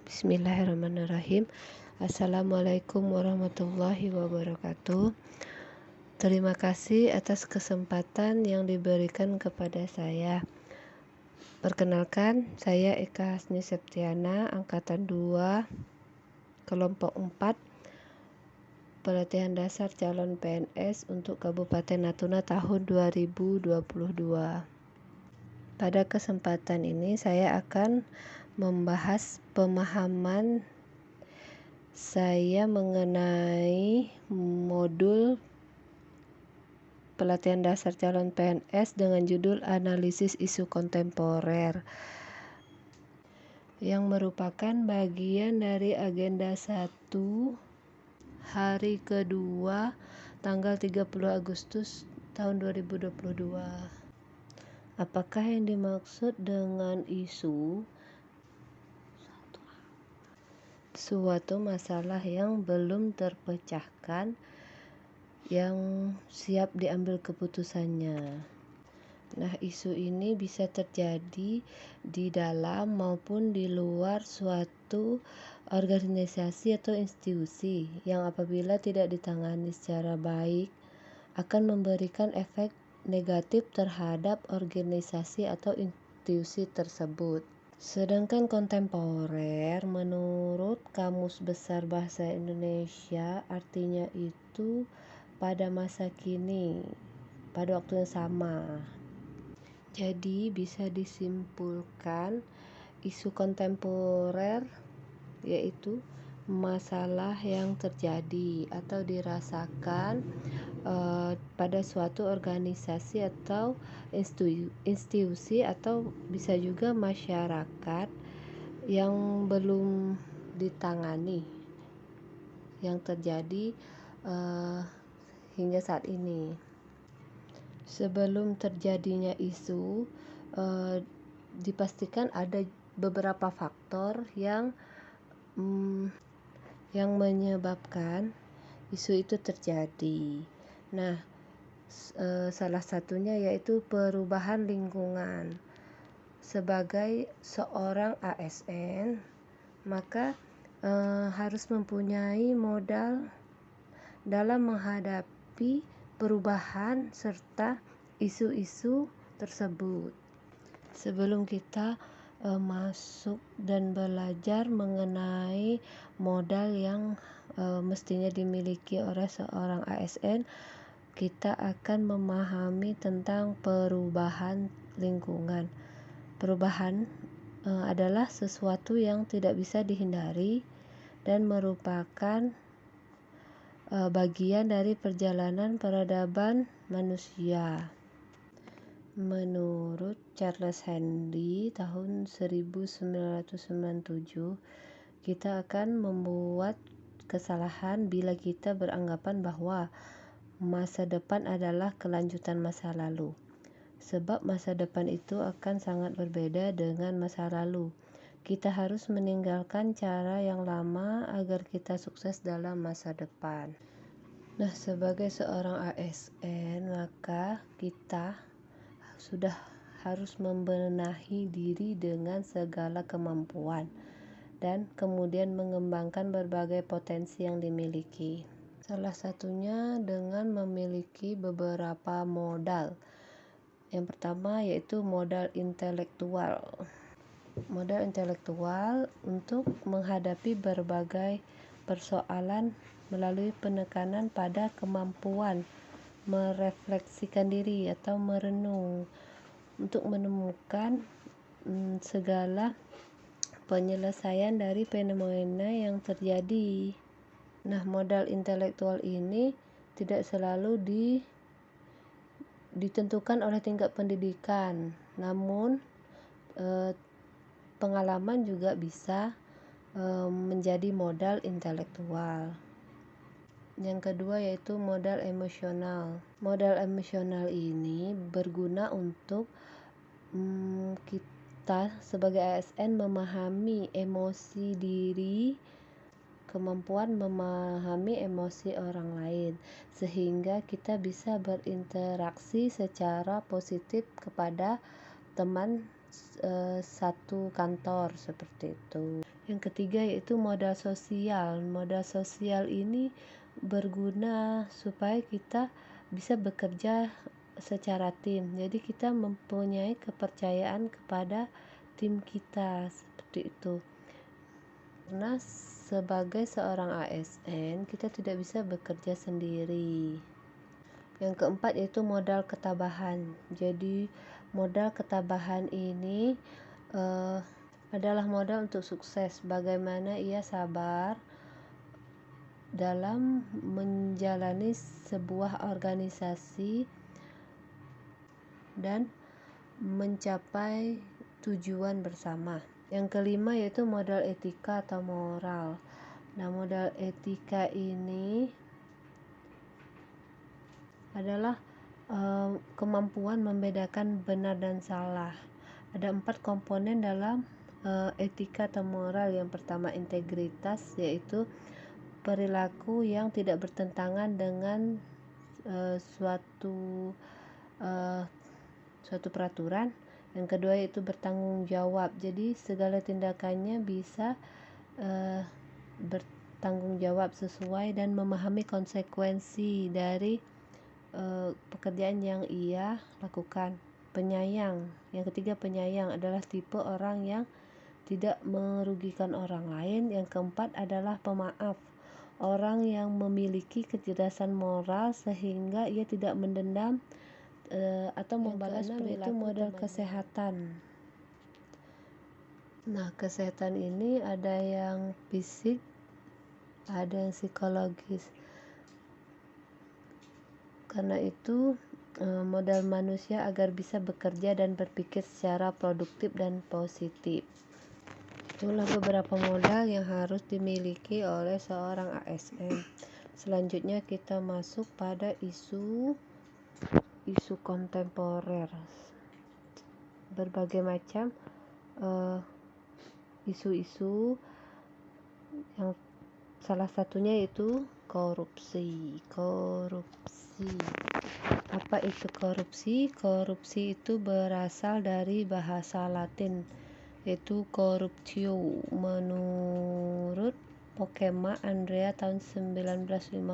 Bismillahirrahmanirrahim. Assalamualaikum warahmatullahi wabarakatuh. Terima kasih atas kesempatan yang diberikan kepada saya. Perkenalkan, saya Eka Hasni Septiana, Angkatan 2, Kelompok 4, Pelatihan Dasar Calon PNS untuk Kabupaten Natuna tahun 2022. Pada kesempatan ini saya akan membahas pemahaman saya mengenai modul pelatihan dasar calon PNS dengan judul Analisis Isu Kontemporer, yang merupakan bagian dari agenda 1 hari kedua tanggal 30 Agustus tahun 2022. Apakah yang dimaksud dengan isu? Suatu masalah yang belum terpecahkan, yang siap diambil keputusannya. Nah, isu ini bisa terjadi di dalam maupun di luar suatu organisasi atau institusi yang apabila tidak ditangani secara baik akan memberikan efek negatif terhadap organisasi atau institusi tersebut. Sedangkan kontemporer menurut Kamus Besar Bahasa Indonesia artinya itu pada masa kini, pada waktu yang sama. Jadi bisa disimpulkan isu kontemporer yaitu masalah yang terjadi atau dirasakan pada suatu organisasi atau institusi atau bisa juga masyarakat yang belum ditangani, yang terjadi hingga saat ini. Sebelum terjadinya isu, dipastikan ada beberapa faktor yang menyebabkan isu itu terjadi. Nah, salah satunya yaitu perubahan lingkungan. Sebagai seorang ASN, maka harus mempunyai modal dalam menghadapi perubahan serta isu-isu tersebut. Sebelum kita masuk dan belajar mengenai modal yang mestinya dimiliki oleh seorang ASN, kita akan memahami tentang perubahan lingkungan. Perubahan adalah sesuatu yang tidak bisa dihindari dan merupakan bagian dari perjalanan peradaban manusia. Menurut Charles Henry tahun 1997, kita akan membuat kesalahan bila kita beranggapan bahwa masa depan adalah kelanjutan masa lalu. Sebab masa depan itu akan sangat berbeda dengan masa lalu. Kita harus meninggalkan cara yang lama agar kita sukses dalam masa depan. Nah, sebagai seorang ASN, maka kita sudah harus membenahi diri dengan segala kemampuan dan kemudian mengembangkan berbagai potensi yang dimiliki. Salah satunya dengan memiliki beberapa modal. Yang pertama yaitu modal intelektual. Modal intelektual untuk menghadapi berbagai persoalan melalui penekanan pada kemampuan merefleksikan diri atau merenung untuk menemukan segala penyelesaian dari fenomena yang terjadi. Nah, modal intelektual ini tidak selalu ditentukan oleh tingkat pendidikan, namun pengalaman juga bisa menjadi modal intelektual. Yang kedua yaitu modal emosional. Modal emosional ini berguna untuk kita sebagai ASN memahami emosi diri, kemampuan memahami emosi orang lain, sehingga kita bisa berinteraksi secara positif kepada teman satu kantor seperti itu. Yang ketiga yaitu modal sosial. Modal sosial ini berguna supaya kita bisa bekerja secara tim. Jadi kita mempunyai kepercayaan kepada tim kita seperti itu. Karena sebagai seorang ASN kita tidak bisa bekerja sendiri. Yang keempat yaitu modal ketabahan. Jadi modal ketabahan ini adalah modal untuk sukses. Bagaimana ia sabar dalam menjalani sebuah organisasi dan mencapai tujuan bersama. Yang kelima yaitu modal etika atau moral. Nah, modal etika ini adalah kemampuan membedakan benar dan salah. Ada 4 komponen dalam etika atau moral. Yang pertama integritas, yaitu perilaku yang tidak bertentangan dengan suatu peraturan. Yang kedua yaitu bertanggung jawab. Jadi segala tindakannya bisa bertanggung jawab sesuai dan memahami konsekuensi dari pekerjaan yang ia lakukan. Penyayang. Yang ketiga penyayang adalah tipe orang yang tidak merugikan orang lain. Yang keempat adalah pemaaf. Orang yang memiliki kecerdasan moral sehingga ia tidak mendendam atau membalas perilaku. Itu modal kesehatan. Nah, kesehatan ini ada yang fisik, ada yang psikologis. Karena itu modal manusia agar bisa bekerja dan berpikir secara produktif dan positif. Itulah beberapa modal yang harus dimiliki oleh seorang ASN. Selanjutnya kita masuk pada isu kontemporer. Berbagai macam isu-isu, yang salah satunya yaitu korupsi. Apa itu korupsi? Korupsi itu berasal dari bahasa Latin yaitu corruptio. Menurut Pokema Andrea tahun 1951,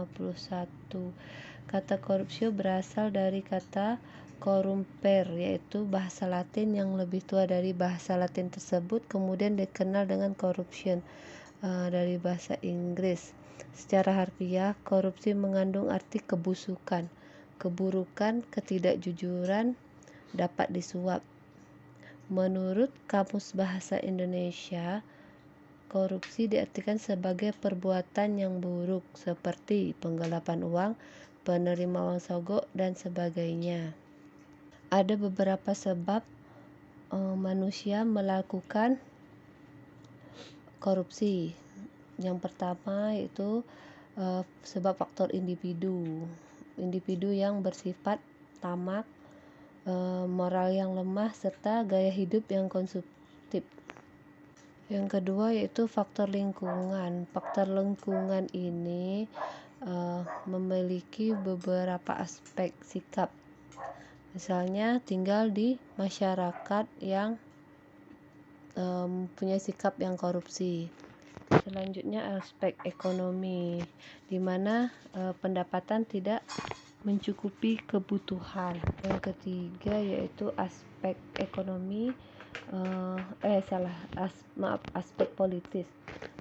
kata corruptio berasal dari kata corrumper, yaitu bahasa Latin yang lebih tua dari bahasa Latin tersebut, kemudian dikenal dengan corruption dari bahasa Inggris. Secara harfiah, korupsi mengandung arti kebusukan, keburukan, ketidakjujuran, dapat disuap. Menurut Kamus Bahasa Indonesia, korupsi diartikan sebagai perbuatan yang buruk seperti penggelapan uang, penerima uang sogok, dan sebagainya. Ada beberapa sebab manusia melakukan korupsi. Yang pertama yaitu sebab faktor individu yang bersifat tamak, moral yang lemah, serta gaya hidup yang konsumtif. Yang kedua yaitu faktor lingkungan. Faktor lingkungan ini memiliki beberapa aspek sikap. Misalnya tinggal di masyarakat yang punya sikap yang korupsi. Selanjutnya aspek ekonomi, di mana pendapatan tidak mencukupi kebutuhan. Yang ketiga yaitu aspek ekonomi, aspek politis.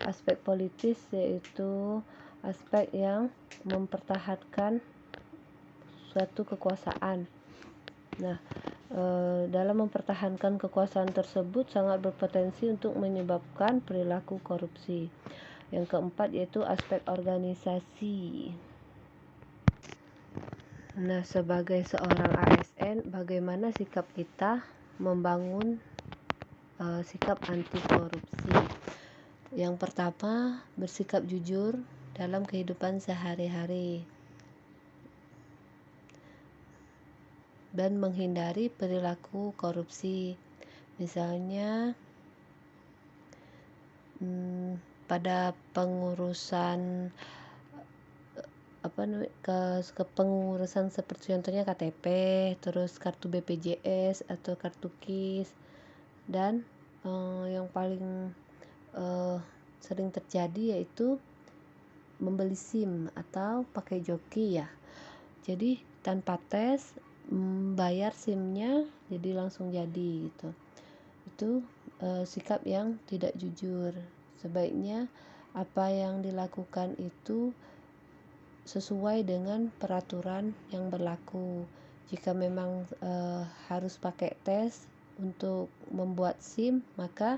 Aspek politis yaitu aspek yang mempertahankan suatu kekuasaan. Nah, dalam mempertahankan kekuasaan tersebut sangat berpotensi untuk menyebabkan perilaku korupsi. Yang keempat yaitu aspek organisasi. Nah, sebagai seorang ASN, bagaimana sikap kita membangun sikap anti korupsi? Yang pertama, bersikap jujur dalam kehidupan sehari-hari dan menghindari perilaku korupsi. Misalnya pada pengurusan kepengurusan seperti contohnya KTP, terus kartu BPJS atau kartu KIS. Dan yang paling sering terjadi yaitu membeli SIM atau pakai joki ya. Jadi tanpa tes, bayar SIM-nya jadi langsung jadi gitu. Itu sikap yang tidak jujur. Sebaiknya apa yang dilakukan itu sesuai dengan peraturan yang berlaku. Jika memang harus pakai tes untuk membuat SIM, maka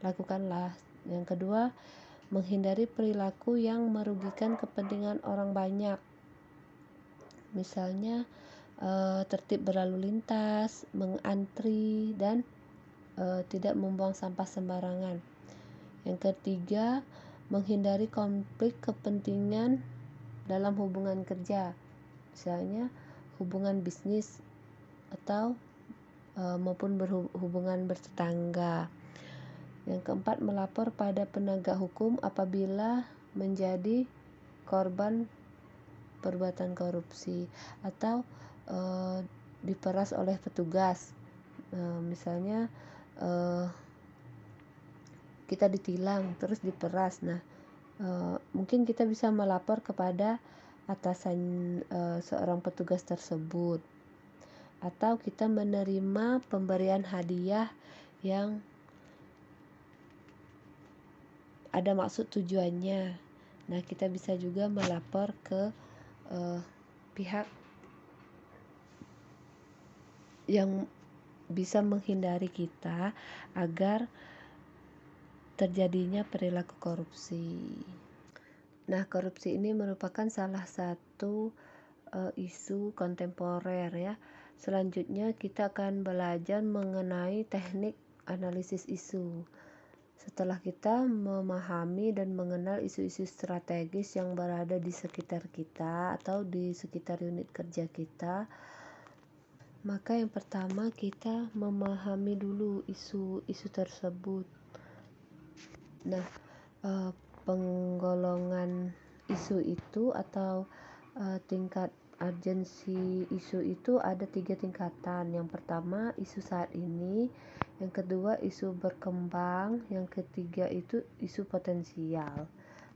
lakukanlah. Yang kedua, menghindari perilaku yang merugikan kepentingan orang banyak. Misalnya tertib berlalu lintas, mengantri, dan tidak membuang sampah sembarangan. Yang ketiga, menghindari konflik kepentingan dalam hubungan kerja, misalnya hubungan bisnis atau maupun hubungan bertetangga. Yang keempat, melapor pada penegak hukum apabila menjadi korban perbuatan korupsi atau diperas oleh petugas. Misalnya kita ditilang terus diperas. Nah, mungkin kita bisa melapor kepada atasan seorang petugas tersebut, atau kita menerima pemberian hadiah yang ada maksud tujuannya. Nah, kita bisa juga melapor ke pihak yang bisa menghindari kita agar terjadinya perilaku korupsi. Nah, korupsi ini merupakan salah satu isu kontemporer ya. Selanjutnya kita akan belajar mengenai teknik analisis isu. Setelah kita memahami dan mengenal isu-isu strategis yang berada di sekitar kita atau di sekitar unit kerja kita, maka yang pertama kita memahami dulu isu-isu tersebut. Nah, penggolongan isu itu atau tingkat urgensi isu itu ada 3 tingkatan. Yang pertama isu saat ini, yang kedua isu berkembang, yang ketiga itu isu potensial.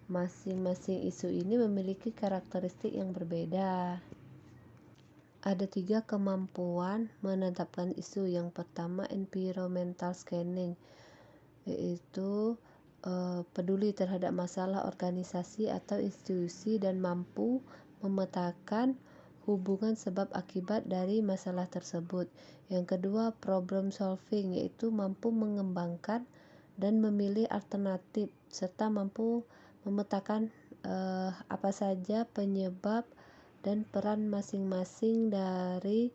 Masing-masing isu ini memiliki karakteristik yang berbeda. Ada 3 kemampuan menetapkan isu. Yang pertama environmental scanning, yaitu peduli terhadap masalah organisasi atau institusi dan mampu memetakan hubungan sebab akibat dari masalah tersebut. Yang kedua problem solving, yaitu mampu mengembangkan dan memilih alternatif serta mampu memetakan apa saja penyebab dan peran masing-masing dari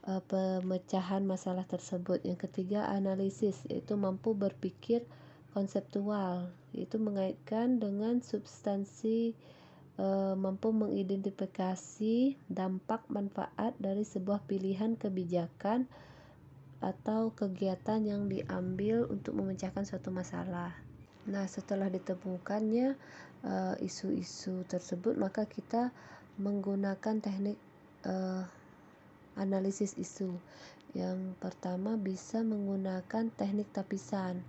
pemecahan masalah tersebut. Yang ketiga analisis, yaitu mampu berpikir konseptual, yaitu mengaitkan dengan substansi, mampu mengidentifikasi dampak manfaat dari sebuah pilihan kebijakan atau kegiatan yang diambil untuk memecahkan suatu masalah. Nah, setelah ditemukannya isu-isu tersebut, maka kita menggunakan teknik analisis isu. Yang pertama bisa menggunakan teknik tapisan,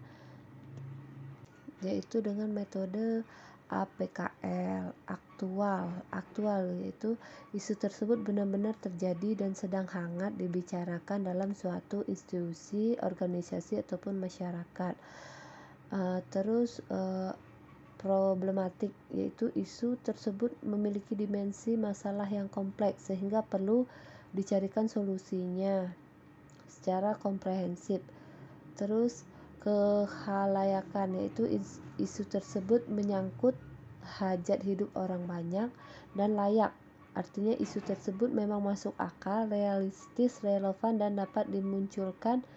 yaitu dengan metode APKL, aktual, yaitu isu tersebut benar-benar terjadi dan sedang hangat dibicarakan dalam suatu institusi, organisasi ataupun masyarakat. Terus problematik, yaitu isu tersebut memiliki dimensi masalah yang kompleks sehingga perlu dicarikan solusinya secara komprehensif. Terus kehalayakan, yaitu isu tersebut menyangkut hajat hidup orang banyak dan layak, artinya isu tersebut memang masuk akal, realistis, relevan dan dapat dimunculkan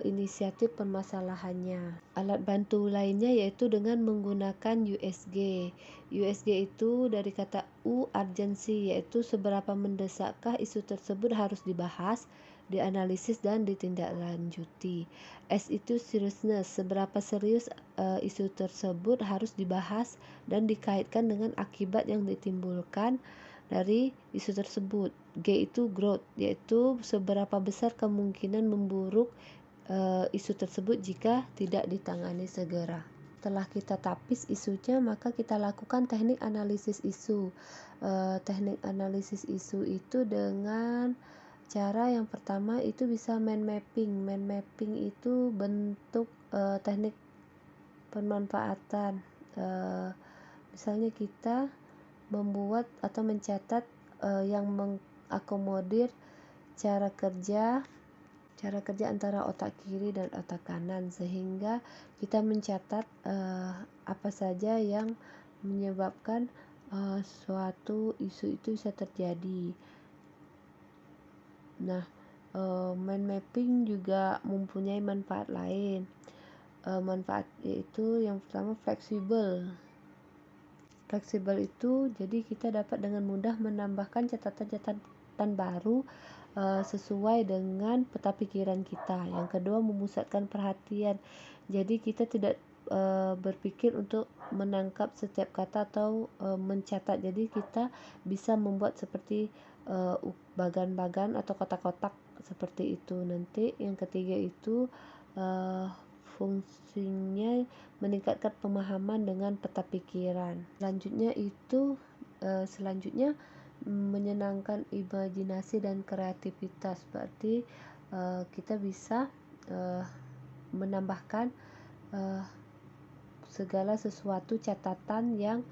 inisiatif permasalahannya. Alat bantu lainnya yaitu dengan menggunakan USG. USG itu dari kata U, urgency, yaitu seberapa mendesakkah isu tersebut harus dibahas, dianalisis dan ditindaklanjuti. S itu seriousness, seberapa serius isu tersebut harus dibahas dan dikaitkan dengan akibat yang ditimbulkan dari isu tersebut. G itu growth, yaitu seberapa besar kemungkinan memburuk isu tersebut jika tidak ditangani segera. Setelah kita tapis isunya, maka kita lakukan teknik analisis isu. Teknik analisis isu itu dengan cara yang pertama itu bisa mind mapping. Mind mapping itu bentuk teknik pemanfaatan. Misalnya kita membuat atau mencatat yang mengakomodir cara kerja antara otak kiri dan otak kanan, sehingga kita mencatat apa saja yang menyebabkan suatu isu itu bisa terjadi. Nah, mind mapping juga mempunyai manfaat lain. Manfaat yaitu yang pertama fleksibel. Fleksibel itu jadi kita dapat dengan mudah menambahkan catatan-catatan baru sesuai dengan peta pikiran kita. Yang kedua, memusatkan perhatian. Jadi kita tidak berpikir untuk menangkap setiap kata atau mencatat. Jadi kita bisa membuat seperti bagan-bagan atau kotak-kotak seperti itu. Nanti yang ketiga itu fungsinya meningkatkan pemahaman dengan peta pikiran. Selanjutnya menyenangkan imajinasi dan kreativitas. Berarti kita bisa menambahkan segala sesuatu catatan yang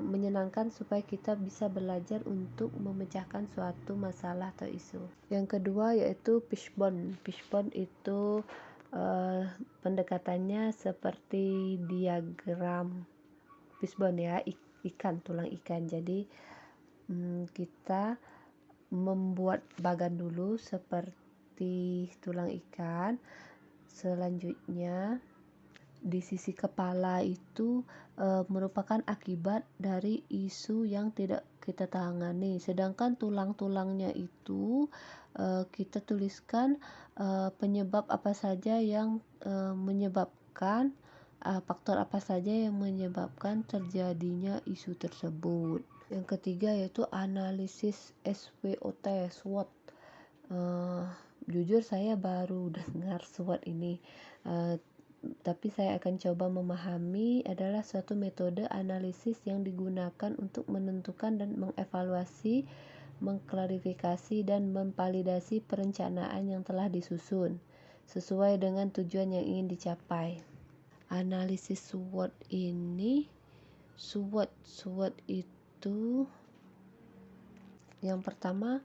menyenangkan supaya kita bisa belajar untuk memecahkan suatu masalah atau isu. Yang kedua yaitu fishbone. Fishbone itu pendekatannya seperti diagram fishbone ya, ikan, tulang ikan. Jadi kita membuat bagan dulu seperti tulang ikan. Selanjutnya di sisi kepala itu merupakan akibat dari isu yang tidak kita tangani, sedangkan tulang-tulangnya itu kita tuliskan penyebab apa saja yang menyebabkan faktor apa saja yang menyebabkan terjadinya isu tersebut. Yang ketiga yaitu analisis SWOT, SWOT. Jujur saya baru dengar SWOT ini, tapi saya akan coba memahami. Adalah suatu metode analisis yang digunakan untuk menentukan dan mengevaluasi, mengklarifikasi dan memvalidasi perencanaan yang telah disusun sesuai dengan tujuan yang ingin dicapai. Analisis SWOT itu yang pertama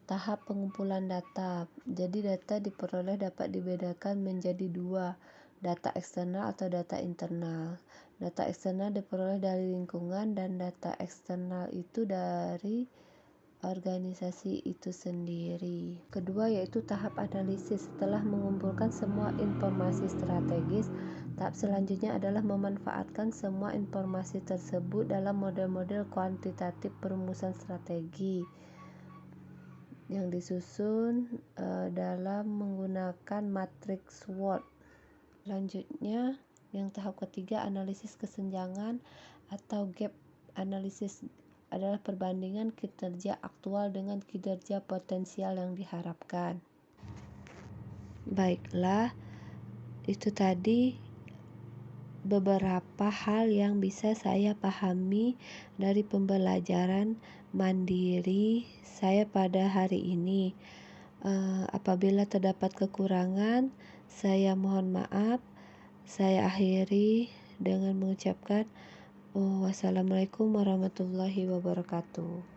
tahap pengumpulan data. Jadi data diperoleh dapat dibedakan menjadi dua, data eksternal atau data internal. Data eksternal diperoleh dari lingkungan dan data eksternal itu dari organisasi itu sendiri. Kedua yaitu tahap analisis. Setelah mengumpulkan semua informasi strategis, tahap selanjutnya adalah memanfaatkan semua informasi tersebut dalam model-model kuantitatif perumusan strategi yang disusun dalam menggunakan matriks SWOT. Selanjutnya, yang tahap ketiga analisis kesenjangan atau gap analysis adalah perbandingan kinerja aktual dengan kinerja potensial yang diharapkan. Baiklah, itu tadi beberapa hal yang bisa saya pahami dari pembelajaran mandiri saya pada hari ini. Apabila terdapat kekurangan, saya mohon maaf. Saya akhiri dengan mengucapkan wassalamualaikum warahmatullahi wabarakatuh.